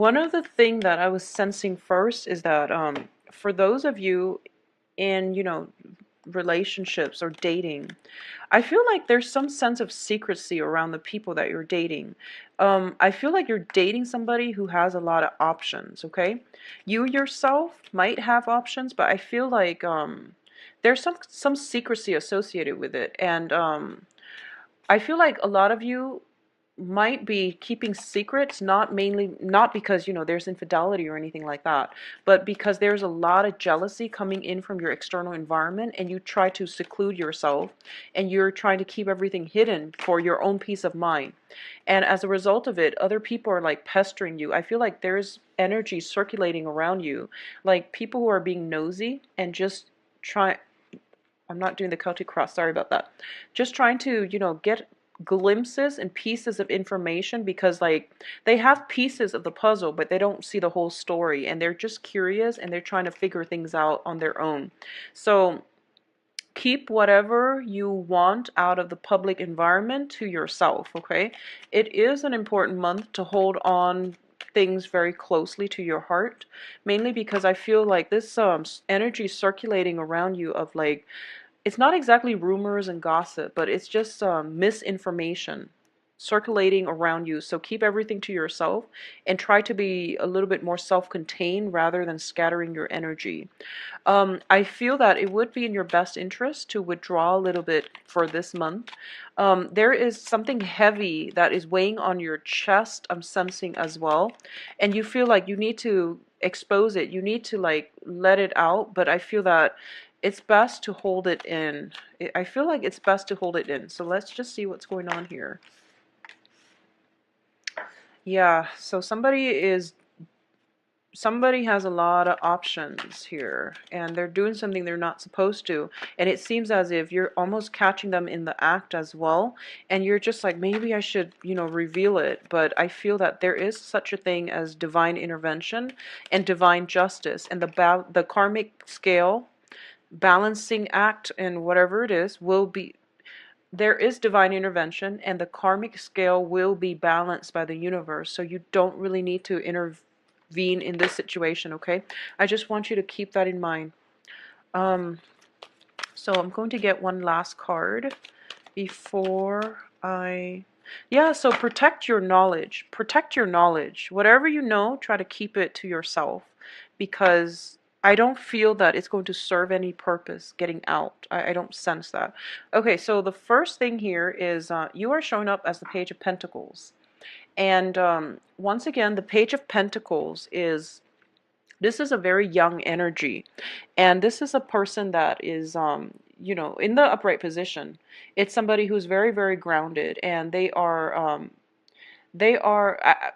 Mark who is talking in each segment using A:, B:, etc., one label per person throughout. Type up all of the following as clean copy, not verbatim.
A: One of the thing that I was sensing first is that for those of you in, relationships or dating, I feel like there's some sense of secrecy around the people that you're dating. I feel like you're dating somebody who has a lot of options, okay? You yourself might have options, but I feel like there's some secrecy associated with it. And I feel like a lot of you might be keeping secrets, not because there's infidelity or anything like that, but because there's a lot of jealousy coming in from your external environment, and you try to seclude yourself, and you're trying to keep everything hidden for your own peace of mind. And as a result of it, other people are like pestering you. I feel like there's energy circulating around you, like people who are being nosy and just try I'm not doing the Celtic cross, sorry about that. Just trying to, get glimpses and pieces of information, because like they have pieces of the puzzle but they don't see the whole story, and they're just curious and they're trying to figure things out on their own. So keep whatever you want out of the public environment to yourself, okay? It is an important month to hold on things very closely to your heart, mainly because I feel like this energy circulating around you of like, it's not exactly rumors and gossip, but it's just misinformation circulating around you. So keep everything to yourself and try to be a little bit more self-contained rather than scattering your energy. I feel that it would be in your best interest to withdraw a little bit for this month. There is something heavy that is weighing on your chest, I'm sensing as well. And you feel like you need to expose it. You need to like let it out, but I feel that it's best to hold it in. I feel like it's best to hold it in. So let's just see what's going on here. Yeah, so somebody has a lot of options here, and they're doing something they're not supposed to, and it seems as if you're almost catching them in the act as well, and you're just like, maybe I should, reveal it. But I feel that there is such a thing as divine intervention and divine justice, and the karmic scale balancing act, and whatever it is, will be there is divine intervention, and the karmic scale will be balanced by the universe. So you don't really need to intervene in this situation, okay? I just want you to keep that in mind. Um, so I'm going to get one last card before I... Yeah, so protect your knowledge. Protect your knowledge. Whatever you know, try to keep it to yourself, because I don't feel that it's going to serve any purpose getting out. I don't sense that. Okay, so the first thing here is you are showing up as the Page of Pentacles. And once again, the Page of Pentacles is... This is a very young energy, and this is a person that is in the upright position. It's somebody who's very, very grounded, and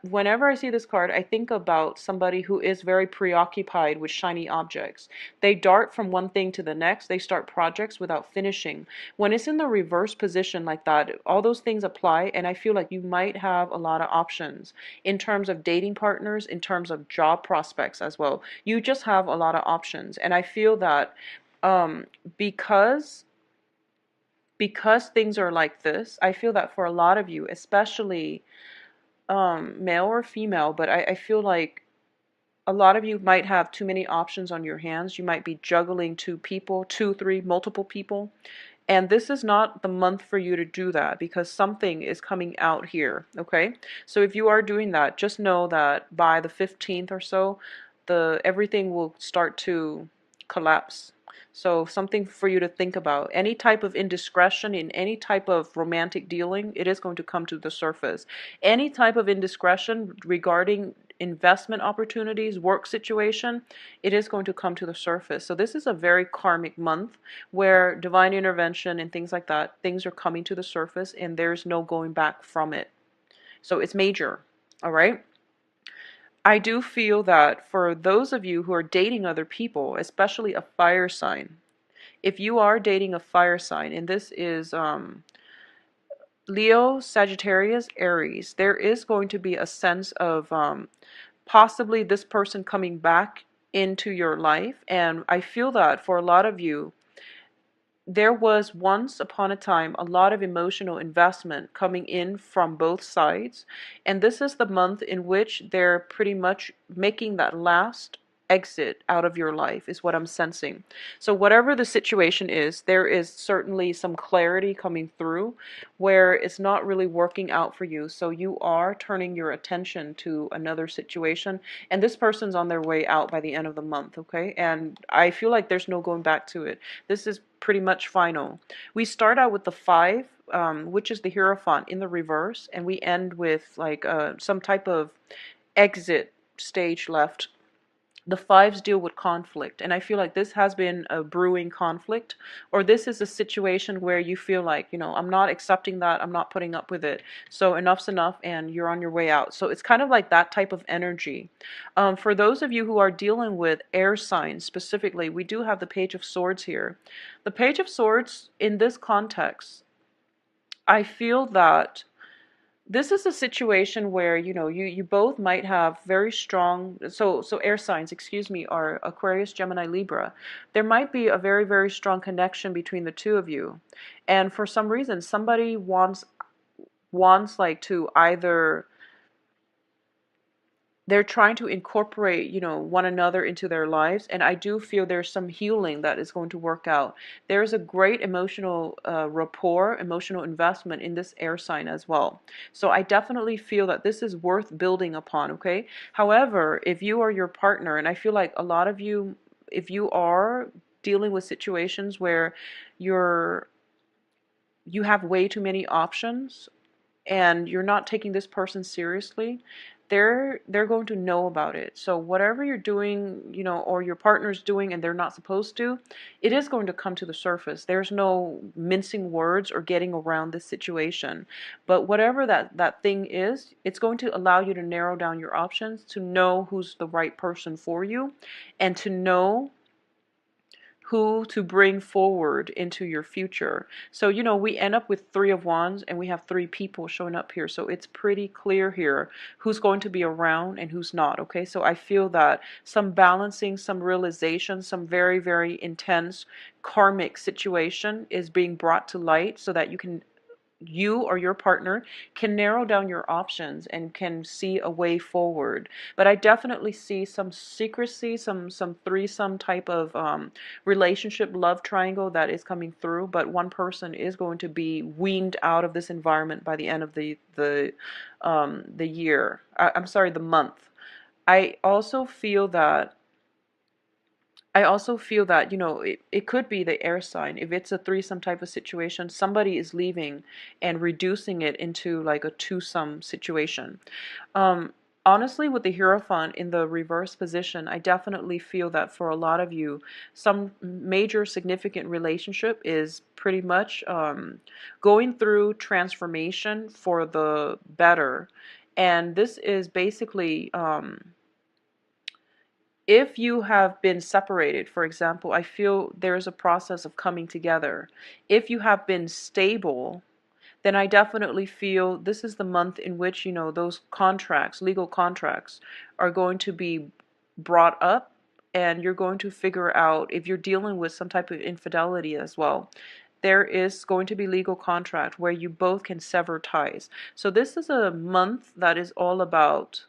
A: whenever I see this card, I think about somebody who is very preoccupied with shiny objects. They dart from one thing to the next. They start projects without finishing. When it's in the reverse position like that, all those things apply, and I feel like you might have a lot of options in terms of dating partners, in terms of job prospects as well. You just have a lot of options, and I feel that um, because because things are like this, I feel that for a lot of you, especially male or female, but I feel like a lot of you might have too many options on your hands. You might be juggling two people, two, three, multiple people. And this is not the month for you to do that, because something is coming out here, okay? So if you are doing that, just know that by the 15th or so, everything will start to collapse. So something for you to think about. Any type of indiscretion in any type of romantic dealing, it is going to come to the surface. Any type of indiscretion regarding investment opportunities, work situation, it is going to come to the surface. So this is a very karmic month where divine intervention and things like that, things are coming to the surface, and there's no going back from it. So it's major, all right? I do feel that for those of you who are dating other people, especially a fire sign, if you are dating a fire sign, and this is Leo, Sagittarius, Aries, there is going to be a sense of possibly this person coming back into your life. And I feel that for a lot of you, there was once upon a time a lot of emotional investment coming in from both sides, and this is the month in which they're pretty much making that last exit out of your life, is what I'm sensing. So whatever the situation is, there is certainly some clarity coming through where it's not really working out for you, so you are turning your attention to another situation, and this person's on their way out by the end of the month, okay? And I feel like there's no going back to it. This is pretty much final. We start out with the five, which is the Hierophant in the reverse, and we end with like some type of exit stage left. The fives deal with conflict, and I feel like this has been a brewing conflict, or this is a situation where you feel like, I'm not accepting that, I'm not putting up with it, so enough's enough, and you're on your way out. So it's kind of like that type of energy. For those of you who are dealing with air signs specifically, we do have the Page of Swords here. The Page of Swords in this context, I feel that this is a situation where you both might have very strong, so air signs, excuse me, are Aquarius, Gemini, Libra. There might be a very, very strong connection between the two of you, and for some reason somebody wants like to either, they're trying to incorporate, one another into their lives, and I do feel there's some healing that is going to work out. There's a great emotional rapport, emotional investment in this air sign as well. So I definitely feel that this is worth building upon, okay? However, if you are your partner, and I feel like a lot of you, if you are dealing with situations where you have way too many options and you're not taking this person seriously, they're going to know about it. So whatever you're doing, or your partner's doing and they're not supposed to, it is going to come to the surface. There's no mincing words or getting around this situation. But whatever that thing is, it's going to allow you to narrow down your options, to know who's the right person for you, and to know who to bring forward into your future. So, we end up with Three of Wands and we have three people showing up here. So it's pretty clear here who's going to be around and who's not, okay? So I feel that some balancing, some realization, some very, very intense karmic situation is being brought to light so that you or your partner can narrow down your options and can see a way forward. But I definitely see some secrecy, some threesome type of relationship, love triangle that is coming through. But one person is going to be weaned out of this environment by the end of the year. I'm sorry, the month. I also feel that it could be the air sign. If it's a threesome type of situation, somebody is leaving and reducing it into like a twosome situation. Um, Honestly, with the Hierophant in the reverse position, I definitely feel that for a lot of you, some major significant relationship is pretty much going through transformation for the better. And this is basically if you have been separated, for example, I feel there's a process of coming together. If you have been stable, then I definitely feel this is the month in which, those contracts, legal contracts, are going to be brought up, and you're going to figure out if you're dealing with some type of infidelity as well. There is going to be legal contract where you both can sever ties. So this is a month that is all about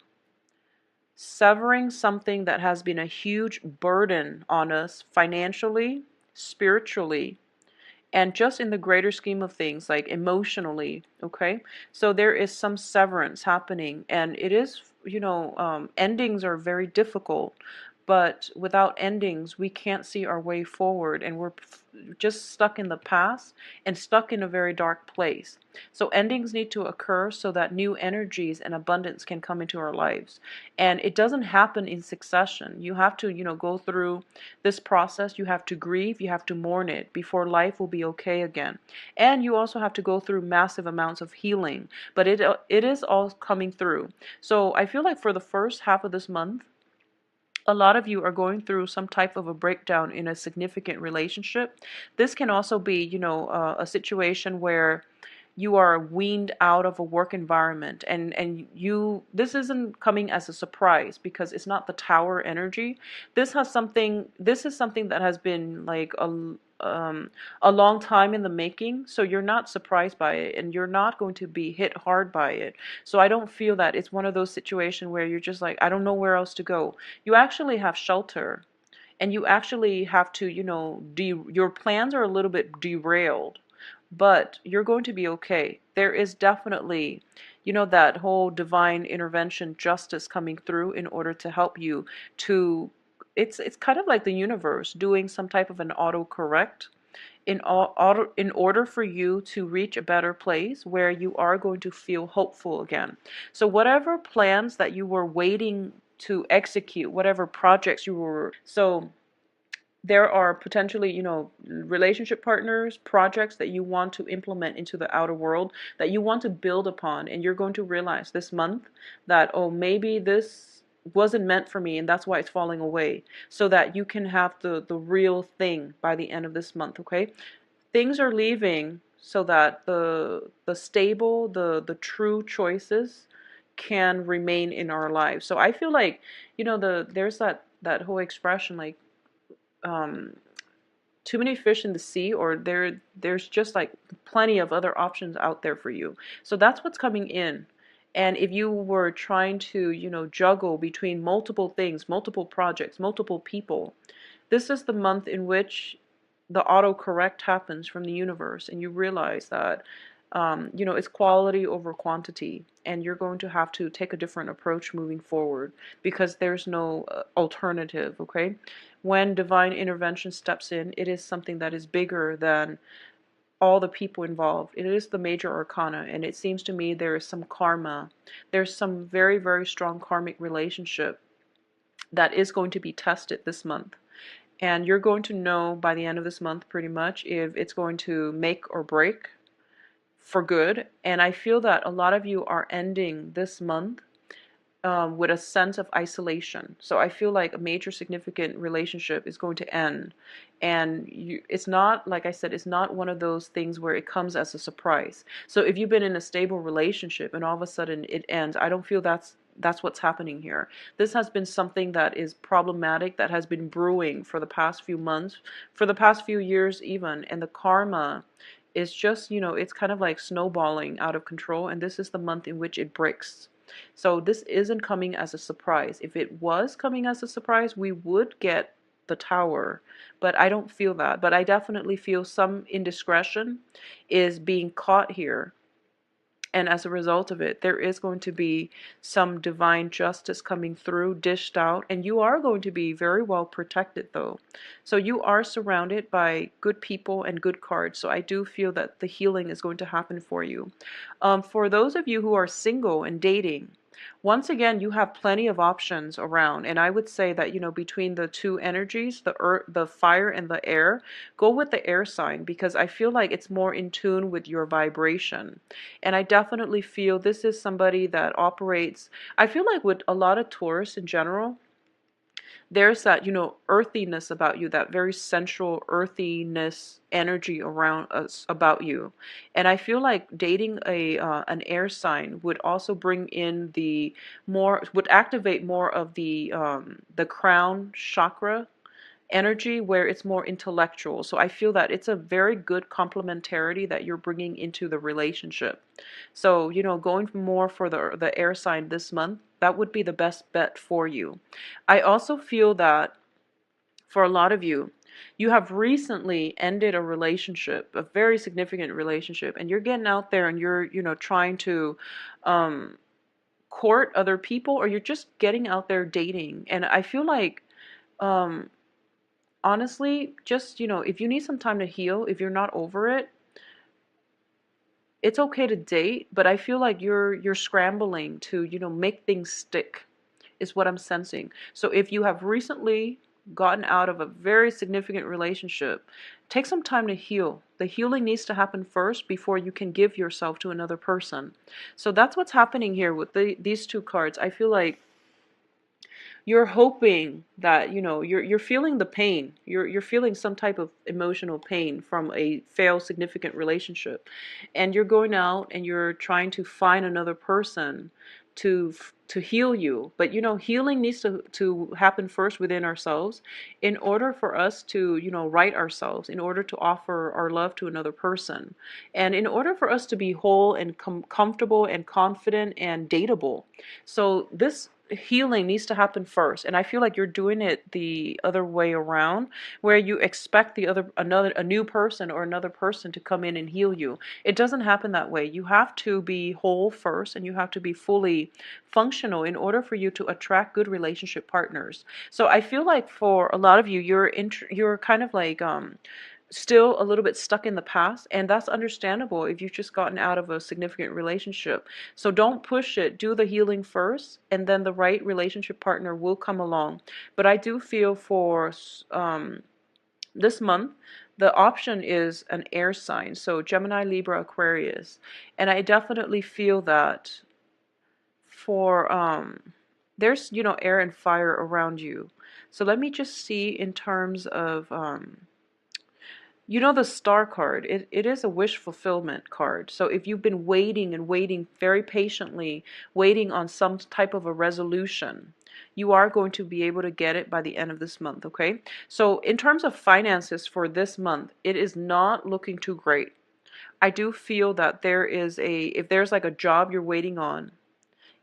A: severing something that has been a huge burden on us financially, spiritually, and just in the greater scheme of things, like emotionally, okay? So there is some severance happening, and it is, endings are very difficult, but without endings, we can't see our way forward, and we're just stuck in the past and stuck in a very dark place. So endings need to occur so that new energies and abundance can come into our lives. And it doesn't happen in succession. You have to, go through this process. You have to grieve, you have to mourn it before life will be okay again. And you also have to go through massive amounts of healing, but it is all coming through. So I feel like for the first half of this month, a lot of you are going through some type of a breakdown in a significant relationship. This can also be, a situation where you are weaned out of a work environment, and this isn't coming as a surprise because it's not the tower energy. This is something that has been like a long time in the making, so you're not surprised by it and you're not going to be hit hard by it. So I don't feel that it's one of those situations where you're just like, I don't know where else to go. You actually have shelter, and you actually have to, your plans are a little bit derailed, but you're going to be okay. There is definitely, that whole divine intervention justice coming through in order to help you to, it's kind of like the universe doing some type of an autocorrect in order for you to reach a better place where you are going to feel hopeful again. So whatever plans that you were waiting to execute, whatever projects you were, so there are potentially, relationship partners, projects that you want to implement into the outer world, that you want to build upon, and you're going to realize this month that, oh, maybe this wasn't meant for me and that's why it's falling away, so that you can have the real thing by the end of this month, okay? Things are leaving so that the stable, the true choices can remain in our lives. So I feel like, there's that whole expression like, um, too many fish in the sea, or there's just like plenty of other options out there for you. So that's what's coming in. And if you were trying to, juggle between multiple things, multiple projects, multiple people, this is the month in which the autocorrect happens from the universe, and you realize that, it's quality over quantity, and you're going to have to take a different approach moving forward because there's no alternative, okay? When divine intervention steps in, it is something that is bigger than all the people involved. It is the major arcana, and it seems to me there is some karma. There's some very, very strong karmic relationship that is going to be tested this month. And you're going to know by the end of this month pretty much if it's going to make or break for good. And I feel that a lot of you are ending this month with a sense of isolation. So I feel like a major significant relationship is going to end. And it's not, like I said, it's not one of those things where it comes as a surprise. So if you've been in a stable relationship and all of a sudden it ends, I don't feel that's what's happening here. This has been something that is problematic, that has been brewing for the past few months, for the past few years even. And the karma is just, it's kind of like snowballing out of control. And this is the month in which it breaks. So this isn't coming as a surprise. If it was coming as a surprise, we would get the tower, but I don't feel that. But I definitely feel some indiscretion is being caught here. And as a result of it, there is going to be some divine justice coming through, dished out, and you are going to be very well protected though. So you are surrounded by good people and good cards. So I do feel that the healing is going to happen for you. For those of you who are single and dating, once again, you have plenty of options around. And I would say that, between the two energies, the earth, the fire and the air, go with the air sign because I feel like it's more in tune with your vibration. And I definitely feel this is somebody that operates, I feel like with a lot of Taurus in general, there's that, earthiness about you, that very sensual earthiness energy around us about you. And I feel like dating an air sign would also bring in would activate more of the crown chakra energy, where it's more intellectual. So I feel that it's a very good complementarity that you're bringing into the relationship. So, going more for the air sign this month, that would be the best bet for you. I also feel that for a lot of you, you have recently ended a relationship, a very significant relationship, and you're getting out there and you're, trying to court other people, or you're just getting out there dating. And I feel like, honestly, just, if you need some time to heal, if you're not over it, it's okay to date, but I feel like you're scrambling to, make things stick, is what I'm sensing. So if you have recently gotten out of a very significant relationship, take some time to heal. The healing needs to happen first before you can give yourself to another person. So that's what's happening here with these two cards. I feel like you're hoping that, you're feeling the pain. You're feeling some type of emotional pain from a failed significant relationship, and you're going out and you're trying to find another person to heal you. But you know, healing needs to happen first within ourselves in order for us to, you know, right ourselves, in order to offer our love to another person, and in order for us to be whole and comfortable and confident and dateable. So this healing needs to happen first, and I feel like you're doing it the other way around, where you expect a new person or another person to come in and heal you. It doesn't happen that way. You have to be whole first, and you have to be fully functional in order for you to attract good relationship partners. So I feel like for a lot of you, you're kind of like still a little bit stuck in the past, and that's understandable if you've just gotten out of a significant relationship. So don't push it. Do the healing first, and then the right relationship partner will come along. But I do feel for this month, the option is an air sign, so Gemini, Libra, Aquarius. And I definitely feel that for there's, you know, air and fire around you. So let me just see in terms of you know, the star card, it is a wish fulfillment card. So if you've been waiting and waiting very patiently, waiting on some type of a resolution, you are going to be able to get it by the end of this month, okay? So in terms of finances for this month, it is not looking too great. I do feel that if there's like a job you're waiting on,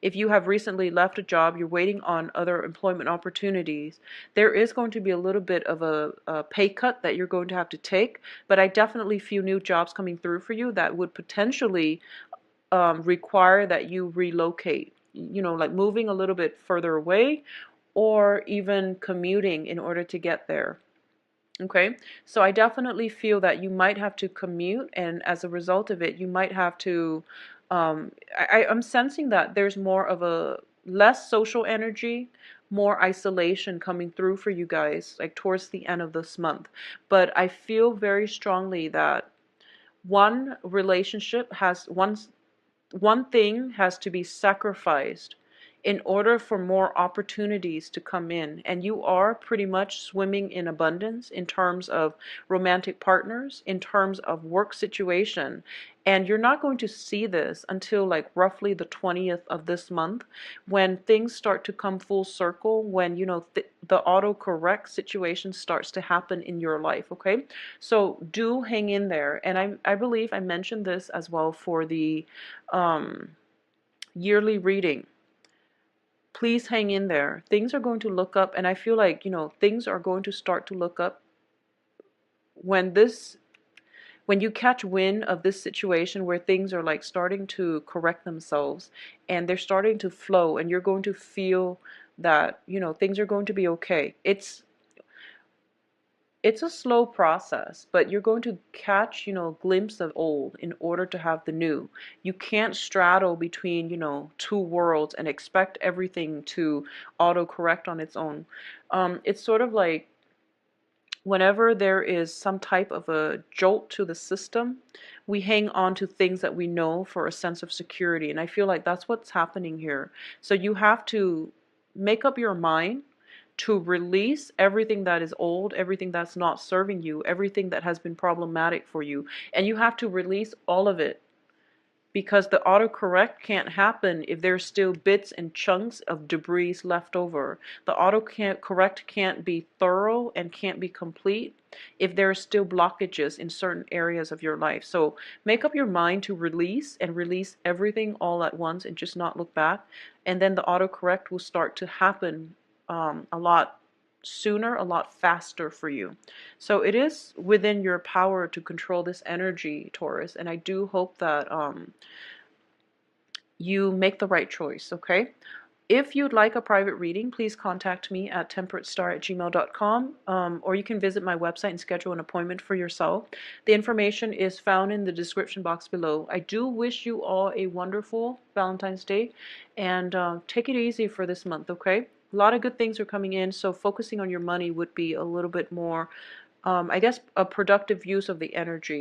A: if you have recently left a job, you're waiting on other employment opportunities, there is going to be a little bit of a pay cut that you're going to have to take. But I definitely feel new jobs coming through for you that would potentially require that you relocate, you know, like moving a little bit further away or even commuting in order to get there. Okay, so I definitely feel that you might have to commute, and as a result of it, you might have to. I'm sensing that there's more of a less social energy, more isolation coming through for you guys, like towards the end of this month. But I feel very strongly that one relationship has one thing has to be sacrificed in order for more opportunities to come in. And you are pretty much swimming in abundance in terms of romantic partners, in terms of work situation. And you're not going to see this until like roughly the 20th of this month, when things start to come full circle, when, you know, the autocorrect situation starts to happen in your life, okay? So do hang in there. And I believe I mentioned this as well for the yearly reading. Please hang in there. Things are going to look up, and I feel like, you know, things are going to start to look up when you catch wind of this situation where things are like starting to correct themselves and they're starting to flow, and you're going to feel that, you know, things are going to be okay. It's a slow process, but you're going to catch, you know, a glimpse of old in order to have the new. You can't straddle between, you know, two worlds and expect everything to auto-correct on its own. It's sort of like whenever there is some type of a jolt to the system, we hang on to things that we know for a sense of security. And I feel like that's what's happening here. So you have to make up your mind to release everything that is old, everything that's not serving you, everything that has been problematic for you. And you have to release all of it, because the autocorrect can't happen if there's still bits and chunks of debris left over. The autocorrect can't be thorough and can't be complete if there are still blockages in certain areas of your life. So make up your mind to release, and release everything all at once and just not look back. And then the autocorrect will start to happen a lot sooner, a lot faster for you. So it is within your power to control this energy, Taurus, and I do hope that you make the right choice, okay? If you'd like a private reading, please contact me at temperatestar@gmail.com, or you can visit my website and schedule an appointment for yourself. The information is found in the description box below. I do wish you all a wonderful Valentine's Day, and take it easy for this month, okay? A lot of good things are coming in, so focusing on your money would be a little bit more, I guess, a productive use of the energy.